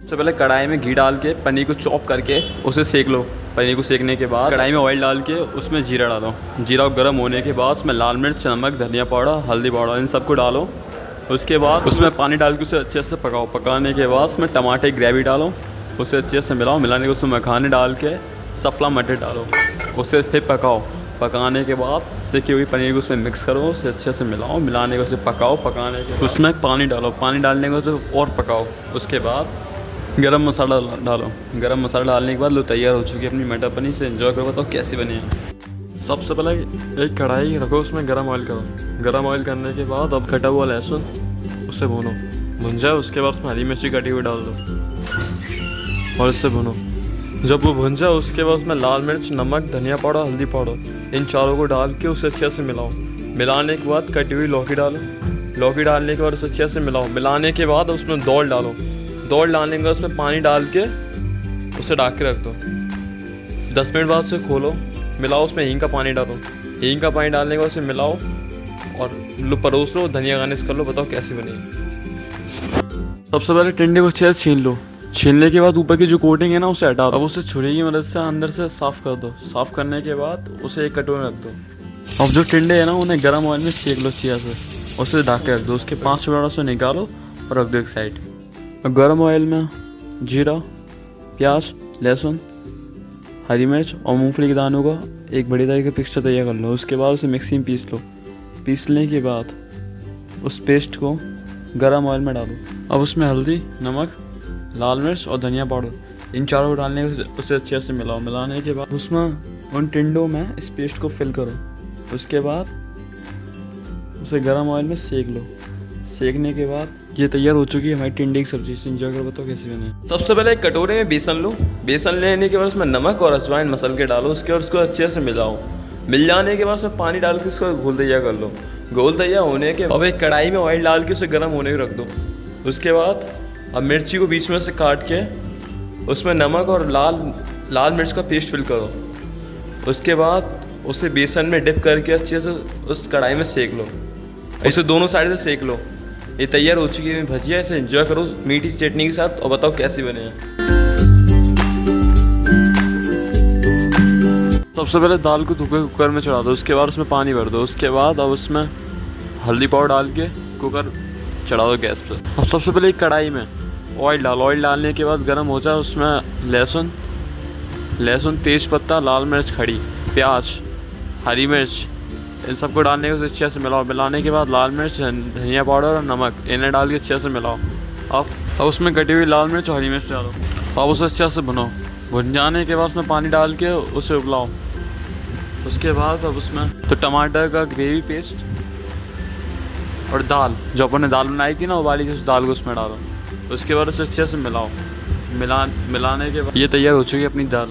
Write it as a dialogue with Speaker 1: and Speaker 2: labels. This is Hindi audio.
Speaker 1: सबसे पहले कढ़ाई में घी डाल के पनीर को चॉप करके उसे सेक लो। पनीर को सेकने के बाद कढ़ाई में ऑयल डाल के उसमें जीरा डालो। जीरा गर्म होने के बाद उसमें लाल मिर्च, नमक, धनिया पाउडर, हल्दी पाउडर इन सबको डालो। उसके बाद उसमें पानी डाल के उसे अच्छे से पकाओ। पकाने के बाद उसमें टमाटर की ग्रेवी डालो, उसे अच्छे से मिलाओ। मिलाने के उसमें मखाने डाल के सफला मटर डालो, उसे फिर पकाओ। पकाने के बाद सेकी हुई पनीर को उसमें मिक्स करो, उसे अच्छे से मिलाओ। मिलाने के उसे पकाओ। पकाने के उसमें पानी डालो। पानी डालने के उसे और पकाओ। उसके बाद गरम मसाला डालो। गरम मसाला डालने के बाद लो तैयार हो चुकी है अपनी मटर पनीर। से एंजॉय करो। बताओ कैसी बनी है। सबसे पहले एक कढ़ाई रखो, उसमें गरम ऑयल करो। गरम ऑयल करने के बाद अब कटा हुआ लहसुन उसे भूनो। भुन जाए उसके बाद उसमें हरी मिर्ची कटी हुई डाल दो और इससे भुनो। जब वो भुन जाए उसके बाद उसमें लाल मिर्च, नमक, धनिया पाउडर, हल्दी पाउडर इन चारों को डाल के उसे अच्छे से मिलाओ। मिलाने के बाद कटी हुई लौकी डालो। लौकी डालने के बाद उसे अच्छे से मिलाओ। मिलाने के बाद उसमें दाल डालो। दाल डालने के बाद उसमें पानी डाल के उसे ढक के रख दो। 10 मिनट बाद उसे खोलो, मिलाओ। उसमें हींग का पानी डालो। हींग का पानी डालने के बाद उसे मिलाओ और परोस लो। धनिया गार्निश कर लो। बताओ कैसी बनी। सबसे पहले टिंडे को अच्छे से छीन लो। छीनने के बाद ऊपर की जो कोटिंग है ना उसे हटा दो। अब उसे छुरी की मदद से अंदर से साफ़ कर दो। साफ़ करने के बाद उसे एक कटोरे में रख दो। अब जो टिंडे है ना उन्हें गर्म ऑयल में सेक लो अच्छी से। उसे ढक के रख दो। उसके 5 मिनट उसे निकालो और रख दो एक साइड। गरम ऑयल में जीरा, प्याज, लहसुन, हरी मिर्च और मूंगफली के दानों का एक बड़ी तरह का पिक्चर तैयार कर लो। उसके बाद उसे मिक्सी में पीस लो। पीसने के बाद उस पेस्ट को गरम ऑयल में डालो। अब उसमें हल्दी, नमक, लाल मिर्च और धनिया पाउडर इन चारों को डालने के उसे अच्छे से मिलाओ। मिलाने के बाद उसमें उन टिंडों में इस पेस्ट को फिल करो। उसके बाद उसे गरम ऑयल में सेक लो। सेकने के बाद ये तैयार हो चुकी है हमारी टिंडे की सब्जी। से एंजॉय करो। बताओ कैसी बनी। सबसे पहले एक कटोरे में बेसन लो। बेसन लेने के बाद उसमें नमक और अजवाइन मसल के डालो। उसके बाद उसको अच्छे से मिलाओ। मिल जाने के बाद उसमें पानी डाल के उसको घोल तैयार कर लो। घोल तैयार होने के अब एक कढ़ाई में ऑयल डाल के उसे गर्म होने को रख दो। उसके बाद अब मिर्ची को बीच में से काट के उसमें नमक और लाल मिर्च का पेस्ट फिल करो। उसके बाद उसे बेसन में डिप करके अच्छे से उस कढ़ाई में सेक लो। उसे दोनों साइड से सेक लो। ये तैयार हो चुकी है भजिया। इसे एंजॉय करो मीठी चटनी के साथ और बताओ कैसी बनी है। सबसे पहले दाल को धोकर कुकर में चढ़ा दो। उसके बाद उसमें पानी भर दो। उसके बाद अब उसमें हल्दी पाउडर डाल के कुकर चढ़ा दो गैस पर। अब सबसे पहले एक कढ़ाई में ऑयल डालो। ऑयल डालने के बाद गर्म हो जाए उसमें लहसुन, तेज पत्ता, लाल मिर्च खड़ी, प्याज, हरी मिर्च इन सबको डालने के अच्छे से मिलाओ। मिलाने के बाद लाल मिर्च, धनिया पाउडर और नमक इन्हें डाल के अच्छे से मिलाओ। अब उसमें कटी हुई लाल मिर्च और हरी मिर्च डालो। अब उसे अच्छे से भुनो। भुन जाने के बाद उसमें पानी डाल के उसे उबलाओ। उसके बाद अब उसमें तो टमाटर का ग्रेवी पेस्ट और दाल जो अपन ने दाल बनाई थी ना उबाली थी, उस दाल को उसमें डालो। उसके बाद उसे अच्छे से मिलाओ। मिलाने के बाद ये तैयार हो चुकी है अपनी दाल।